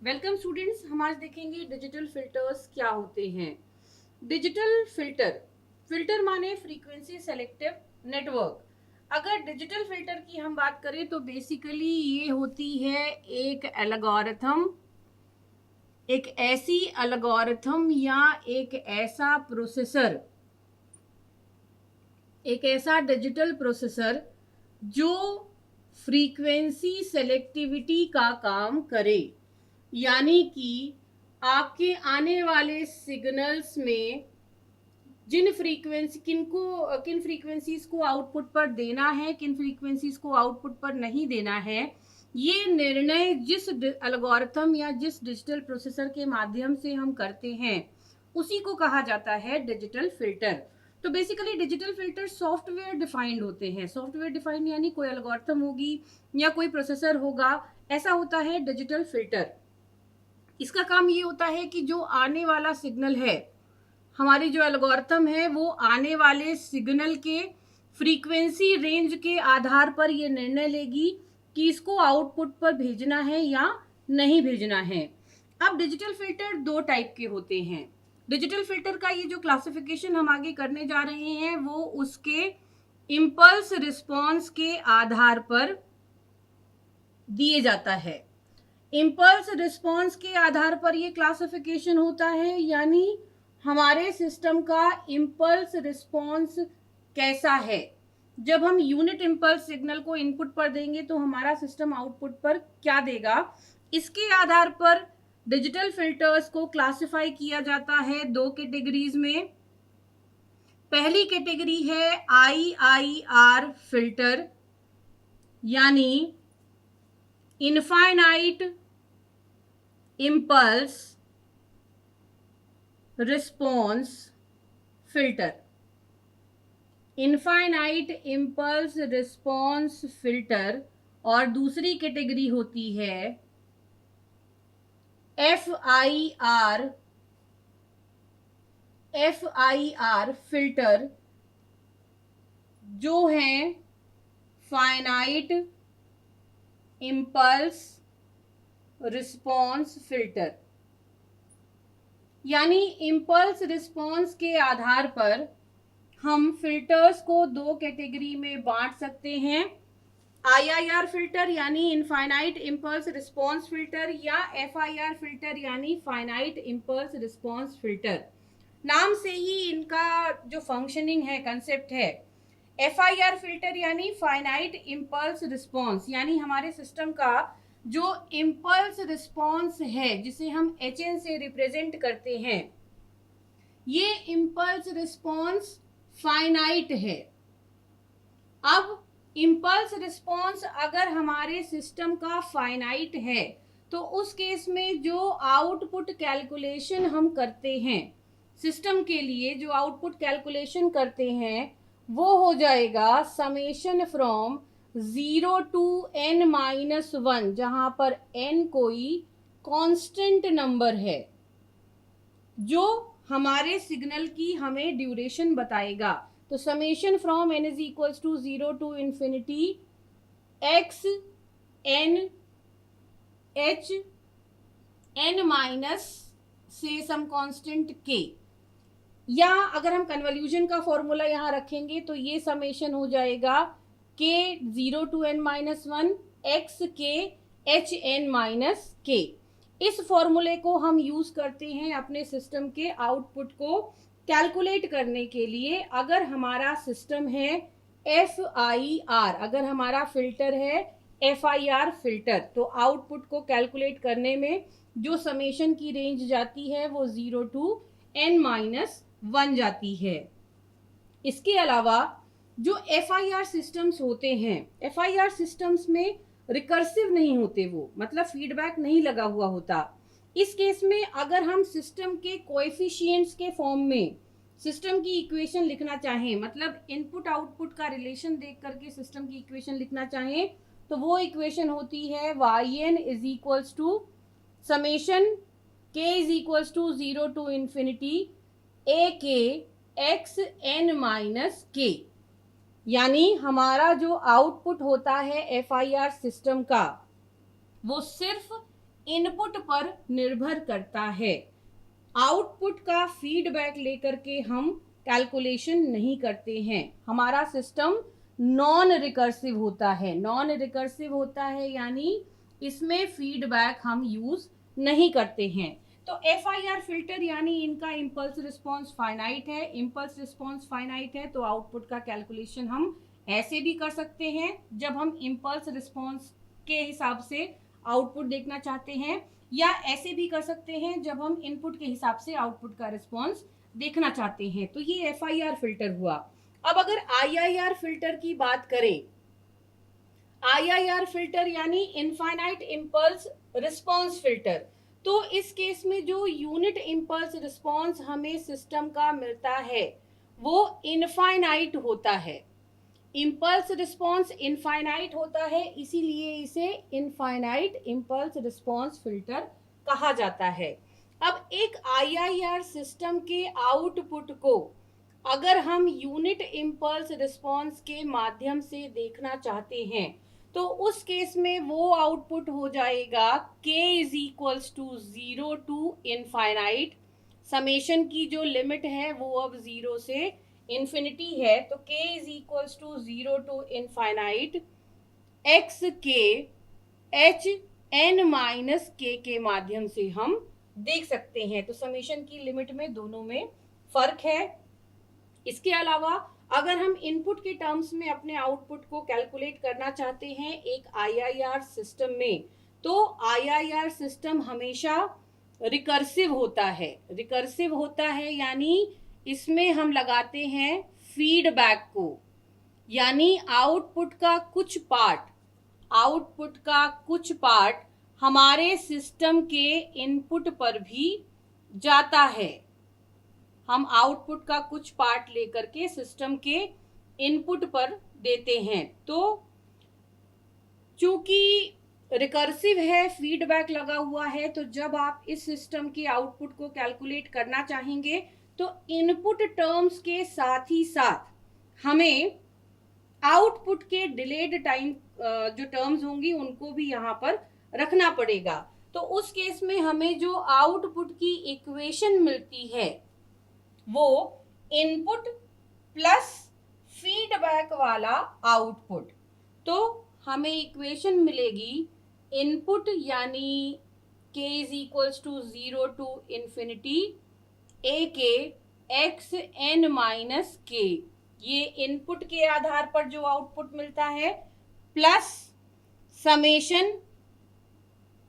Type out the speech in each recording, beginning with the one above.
Welcome students, हम आज देखेंगे डिजिटल फिल्टर्स क्या होते हैं। डिजिटल फिल्टर माने फ्रीक्वेंसी सेलेक्टिव नेटवर्क। अगर डिजिटल फिल्टर की हम बात करें तो बेसिकली ये होती है एक एल्गोरिथम, एक ऐसी एल्गोरिथम या एक ऐसा प्रोसेसर, एक ऐसा डिजिटल प्रोसेसर जो फ्रीक्वेंसी सेलेक्टिविटी का काम करे। यानी कि आपके आने वाले सिग्नल्स में किन फ्रीक्वेंसीज को आउटपुट पर देना है, किन फ्रीक्वेंसीज को आउटपुट पर नहीं देना है, ये निर्णय जिस एल्गोरिथम या जिस डिजिटल प्रोसेसर के माध्यम से हम करते हैं उसी को कहा जाता है डिजिटल फिल्टर। तो basically digital filter software defined होते हैं। सॉफ्टवेयर डिफाइंड यानी कोई एल्गोरिथम होगी या कोई प्रोसेसर होगा, ऐसा होता है डिजिटल फिल्टर। इसका काम ये होता है कि जो आने वाला सिग्नल है, हमारी जो एल्गोरिथम है वो आने वाले सिग्नल के फ्रीक्वेंसी रेंज के आधार पर ये निर्णय लेगी कि इसको आउटपुट पर भेजना है या नहीं भेजना है। अब डिजिटल फिल्टर दो टाइप के होते हैं। डिजिटल फिल्टर का ये जो क्लासिफिकेशन हम आगे करने जा रहे हैं वो उसके इम्पल्स रिस्पॉन्स के आधार पर दिए जाता है। इम्पल्स रिस्पॉन्स के आधार पर ये क्लासिफिकेशन होता है, यानी हमारे सिस्टम का इम्पल्स रिस्पॉन्स कैसा है। जब हम यूनिट इम्पल्स सिग्नल को इनपुट पर देंगे तो हमारा सिस्टम आउटपुट पर क्या देगा, इसके आधार पर डिजिटल फिल्टर्स को क्लासिफाई किया जाता है दो कैटेगरीज में। पहली कैटेगरी है IIR फिल्टर, यानी infinite impulse response filter. Infinite impulse response filter. और दूसरी कैटेगरी होती है FIR फिल्टर, जो है फाइनाइट इम्पल्स रिस्पॉन्स फिल्टर। यानी इम्पल्स रिस्पॉन्स के आधार पर हम फिल्टर्स को दो कैटेगरी में बांट सकते हैं। IIR फिल्टर यानी इनफाइनाइट इम्पल्स रिस्पॉन्स फिल्टर, या FIR फिल्टर यानी फाइनाइट इम्पल्स रिस्पॉन्स फिल्टर। नाम से ही इनका जो फंक्शनिंग है, कंसेप्ट है। FIR फिल्टर यानी फाइनाइट इम्पल्स रिस्पॉन्स, यानी हमारे सिस्टम का जो इम्पल्स रिस्पॉन्स है जिसे हम HN से रिप्रेजेंट करते हैं, ये इम्पल्स रिस्पॉन्स फाइनाइट है। अब इम्पल्स रिस्पॉन्स अगर हमारे सिस्टम का फाइनाइट है तो उस केस में जो आउटपुट कैलकुलेशन हम करते हैं, सिस्टम के लिए जो आउटपुट कैलकुलेशन करते हैं वो हो जाएगा समेशन फ्रॉम 0 to n-1, जहां पर n कोई कांस्टेंट नंबर है जो हमारे सिग्नल की हमें ड्यूरेशन बताएगा। तो summation from n is equals to 0 to infinity x n h n minus से सम कांस्टेंट k, या अगर हम कन्वोल्यूशन का फॉर्मूला यहाँ रखेंगे तो ये समेशन हो जाएगा k 0 to n-1 x k h n minus k। इस फॉर्मूले को हम यूज करते हैं अपने सिस्टम के आउटपुट को कैलकुलेट करने के लिए। अगर हमारा सिस्टम है FIR, अगर हमारा फिल्टर है FIR फिल्टर, तो आउटपुट को कैलकुलेट करने में जो समेशन की रेंज जाती है वो 0 to n-1 जाती है। इसके अलावा जो FIR सिस्टम्स होते हैं, FIR सिस्टम्स में रिकर्सिव नहीं होते, वो मतलब फीडबैक नहीं लगा हुआ होता। इस केस में अगर हम सिस्टम के कोएफिशिएंट्स के फॉर्म में सिस्टम की इक्वेशन लिखना चाहें, मतलब इनपुट आउटपुट का रिलेशन देख करके सिस्टम की इक्वेशन लिखना चाहें, तो वो इक्वेशन होती है yn is equals to summation k is equals to 0 to infinity ak x n minus k। यानी हमारा जो आउटपुट होता है FIR सिस्टम का वो सिर्फ इनपुट पर निर्भर करता है। आउटपुट का फीडबैक लेकर के हम कैलकुलेशन नहीं करते हैं। हमारा सिस्टम नॉन रिकर्सिव होता है। नॉन रिकर्सिव होता है यानी इसमें फीडबैक हम यूज नहीं करते हैं। तो FIR फिल्टर यानी इनका इम्पल्स रिस्पॉन्स फाइनाइट है। इम्पल्स रिस्पॉन्स फाइनाइट है तो आउटपुट का कैलकुलेशन हम ऐसे भी कर सकते हैं जब हम इम्पल्स रिस्पॉन्स के हिसाब से आउटपुट देखना चाहते हैं, या ऐसे भी कर सकते हैं जब हम इनपुट के हिसाब से आउटपुट का रिस्पॉन्स देखना चाहते हैं। तो ये FIR फिल्टर हुआ। अब अगर IIR फिल्टर की बात करें, IIR फिल्टर यानी इनफाइनाइट इम्पल्स रिस्पॉन्स फिल्टर, तो इस केस में जो यूनिट इम्पल्स रिस्पॉन्स हमें सिस्टम का मिलता है वो इनफाइनाइट होता है। इम्पल्स रिस्पॉन्स इनफाइनाइट होता है, इसीलिए इसे इनफाइनाइट इम्पल्स रिस्पॉन्स फिल्टर कहा जाता है। अब एक IIR सिस्टम के आउटपुट को अगर हम यूनिट इम्पल्स रिस्पॉन्स के माध्यम से देखना चाहते हैं तो उस केस में वो आउटपुट हो जाएगा k is equals to 0 to infinite. Summation की जो लिमिट है वो अब 0 से इन्फिनिटी है, तो k is equals to 0 to infinite x k h n minus k माध्यम से हम देख सकते हैं। तो समेशन की लिमिट में दोनों में फर्क है। इसके अलावा अगर हम इनपुट के टर्म्स में अपने आउटपुट को कैलकुलेट करना चाहते हैं एक IIR सिस्टम में, तो IIR सिस्टम हमेशा रिकर्सिव होता है। रिकर्सिव होता है यानी इसमें हम लगाते हैं फीडबैक को, यानी आउटपुट का कुछ पार्ट हमारे सिस्टम के इनपुट पर भी जाता है। हम आउटपुट का कुछ पार्ट लेकर के सिस्टम के इनपुट पर देते हैं। तो चूंकि रिकर्सिव है, फीडबैक लगा हुआ है, तो जब आप इस सिस्टम के आउटपुट को कैलकुलेट करना चाहेंगे तो इनपुट टर्म्स के साथ ही साथ हमें आउटपुट के डिलेड टाइम जो टर्म्स होंगी उनको भी यहाँ पर रखना पड़ेगा। तो उस केस में हमें जो आउटपुट की इक्वेशन मिलती है वो इनपुट प्लस फीडबैक वाला आउटपुट। तो हमें इक्वेशन मिलेगी इनपुट यानी k is equals to 0 to infinity a k x n minus के, ये इनपुट के आधार पर जो आउटपुट मिलता है, plus summation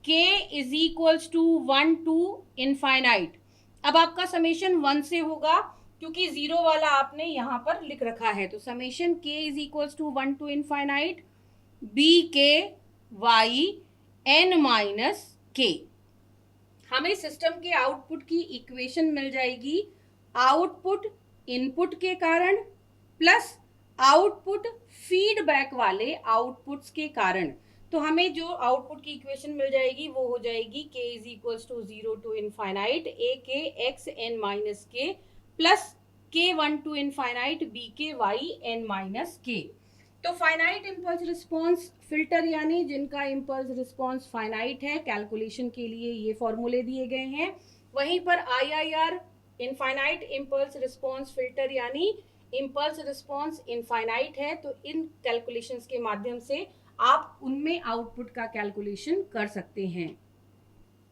k is equals to 1 to infinite. अब आपका समेशन 1 से होगा क्योंकि 0 वाला आपने यहाँ पर लिख रखा है। तो summation k is equals to 1 to infinite b k y n minus k. हमें सिस्टम के आउटपुट की इक्वेशन मिल जाएगी आउटपुट इनपुट के कारण प्लस आउटपुट फीडबैक वाले आउटपुट्स के कारण। तो हमें जो आउटपुट की इक्वेशन मिल जाएगी वो हो जाएगी k is equals to 0 to infinite a k x n minus k plus k 1 to infinite b k y n minus k. तो फाइनाइट इम्पल्स रिस्पॉन्स फिल्टर यानी जिनका इम्पल्स रिस्पॉन्स फाइनाइट है, calculation के लिए ये फॉर्मूले दिए गए हैं। वहीं पर IIR infinite impulse response filter यानी इम्पल्स रिस्पॉन्स इनफाइनाइट है, तो इन कैलकुलेशंस के माध्यम से आप उनमें आउटपुट का कैलकुलेशन कर सकते हैं।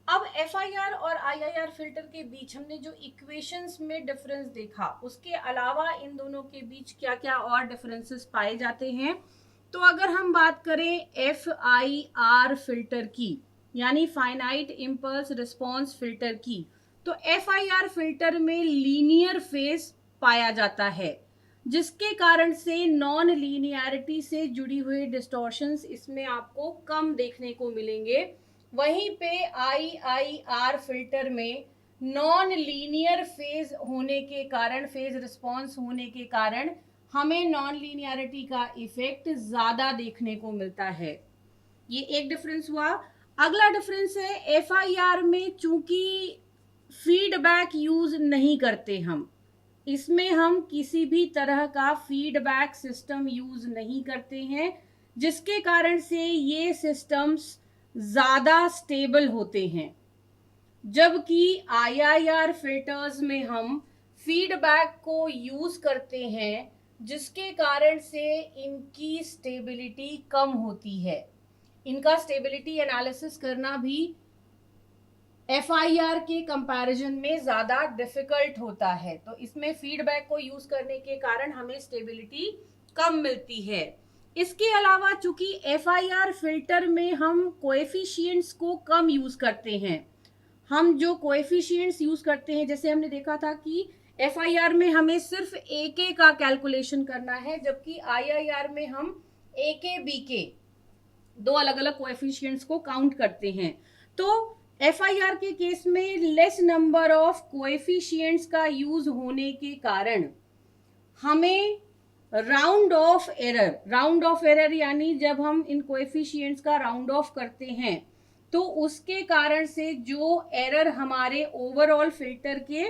अब FIR और IIR फिल्टर के बीच हमने जो इक्वेशंस में डिफरेंस देखा, उसके अलावा इन दोनों के बीच क्या क्या और डिफरेंसेस पाए जाते हैं। तो अगर हम बात करें FIR फिल्टर की यानी फाइनाइट इम्पल्स रिस्पॉन्स फिल्टर की, तो FIR फिल्टर में लीनियर फेज पाया जाता है, जिसके कारण से नॉन लीनियरिटी से जुड़ी हुई डिस्टॉर्शंस इसमें आपको कम देखने को मिलेंगे। वहीं पे IIR फिल्टर में नॉन लीनियर फेज होने के कारण, फेज रिस्पॉन्स होने के कारण हमें नॉन लीनियरिटी का इफेक्ट ज़्यादा देखने को मिलता है। ये एक डिफरेंस हुआ। अगला डिफरेंस है FIR में चूंकि फीडबैक यूज नहीं करते हम, इसमें हम किसी भी तरह का फीडबैक सिस्टम यूज नहीं करते हैं, जिसके कारण से ये सिस्टम्स ज़्यादा स्टेबल होते हैं, जबकि IIR फिल्टर्स में हम फीडबैक को यूज़ करते हैं, जिसके कारण से इनकी स्टेबिलिटी कम होती है। इनका स्टेबिलिटी एनालिसिस करना भी FIR के कंपैरिजन में ज़्यादा डिफिकल्ट होता है। तो इसमें फीडबैक को यूज़ करने के कारण हमें स्टेबिलिटी कम मिलती है। इसके अलावा चूंकि FIR फिल्टर में हम कोएफिशिएंट्स को कम यूज़ करते हैं, हम जो कोएफिशिएंट्स यूज़ करते हैं, जैसे हमने देखा था कि FIR में हमें सिर्फ AK का कैलकुलेशन करना है, जबकि IIR में हम AK BK दो अलग अलग कोएफिशिएंट्स को काउंट करते हैं। तो FIR के केस में लेस नंबर ऑफ कोएफिशिएंट्स का यूज होने के कारण हमें राउंड ऑफ एरर यानी जब हम इन कोएफिशिएंट्स का राउंड ऑफ करते हैं तो उसके कारण से जो एरर हमारे ओवरऑल फिल्टर के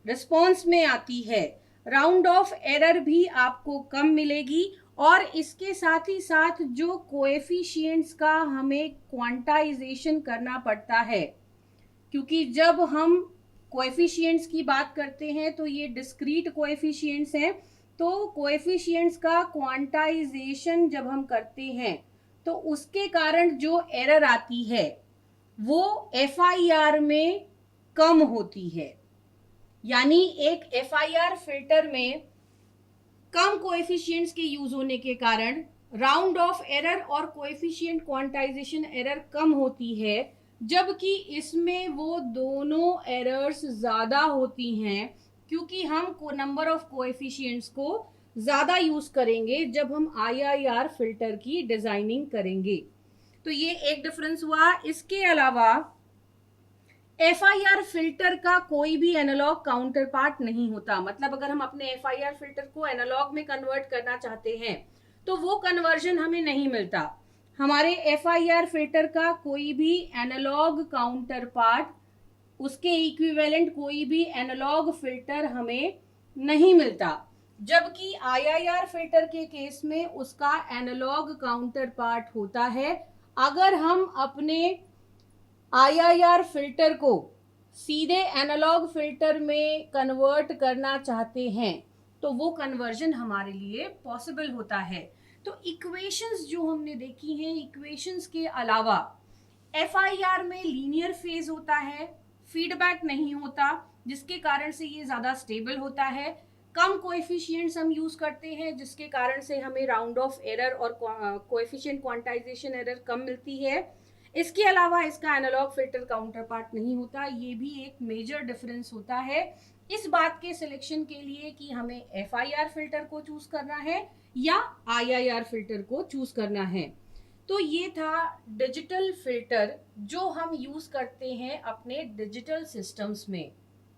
रिस्पॉन्स में आती है, राउंड ऑफ एरर भी आपको कम मिलेगी। और इसके साथ ही साथ जो कोएफिशिएंट्स का हमें क्वांटाइजेशन करना पड़ता है, क्योंकि जब हम कोएफिशिएंट्स की बात करते हैं तो ये डिस्क्रीट कोएफिशिएंट्स हैं, तो कोएफिशिएंट्स का क्वांटाइजेशन जब हम करते हैं तो उसके कारण जो एरर आती है वो FIR में कम होती है। यानी एक FIR फिल्टर में कम कोएफिशिएंट्स के यूज होने के कारण राउंड ऑफ एरर और कोएफिशिएंट क्वांटाइजेशन एरर कम होती है, जबकि इसमें वो दोनों एरर्स ज़्यादा होती हैं, क्योंकि हम नंबर ऑफ कोएफिशिएंट्स को ज़्यादा यूज़ करेंगे जब हम IIR फिल्टर की डिज़ाइनिंग करेंगे। तो ये एक डिफरेंस हुआ। इसके अलावा FIR फिल्टर का कोई भी एनालॉग काउंटर पार्ट नहीं होता। मतलब अगर हम अपने FIR फिल्टर को एनालॉग में कन्वर्ट करना चाहते हैं तो वो कन्वर्जन हमें नहीं मिलता। हमारे FIR फिल्टर का कोई भी एनालॉग काउंटर पार्ट, उसके इक्विवेलेंट कोई भी एनालॉग फिल्टर हमें नहीं मिलता, जबकि IIR फिल्टर के केस में उसका एनालॉग काउंटर पार्ट होता है। अगर हम अपने IIR फिल्टर को सीधे एनालॉग फिल्टर में कन्वर्ट करना चाहते हैं तो वो कन्वर्जन हमारे लिए पॉसिबल होता है। तो इक्वेशंस जो हमने देखी हैं, इक्वेशंस के अलावा FIR में लीनियर फेज होता है, फीडबैक नहीं होता, जिसके कारण से ये ज़्यादा स्टेबल होता है। कम कोएफिशिएंट्स हम यूज़ करते हैं, जिसके कारण से हमें राउंड ऑफ एरर और कोएफिशिएंट क्वांटाइजेशन एरर कम मिलती है। इसके अलावा इसका एनालॉग फिल्टर काउंटर पार्ट नहीं होता। ये भी एक मेजर डिफरेंस होता है इस बात के सिलेक्शन के लिए कि हमें FIR फिल्टर को चूज करना है या IIR फिल्टर को चूज करना है। तो ये था डिजिटल फिल्टर जो हम यूज करते हैं अपने डिजिटल सिस्टम्स में।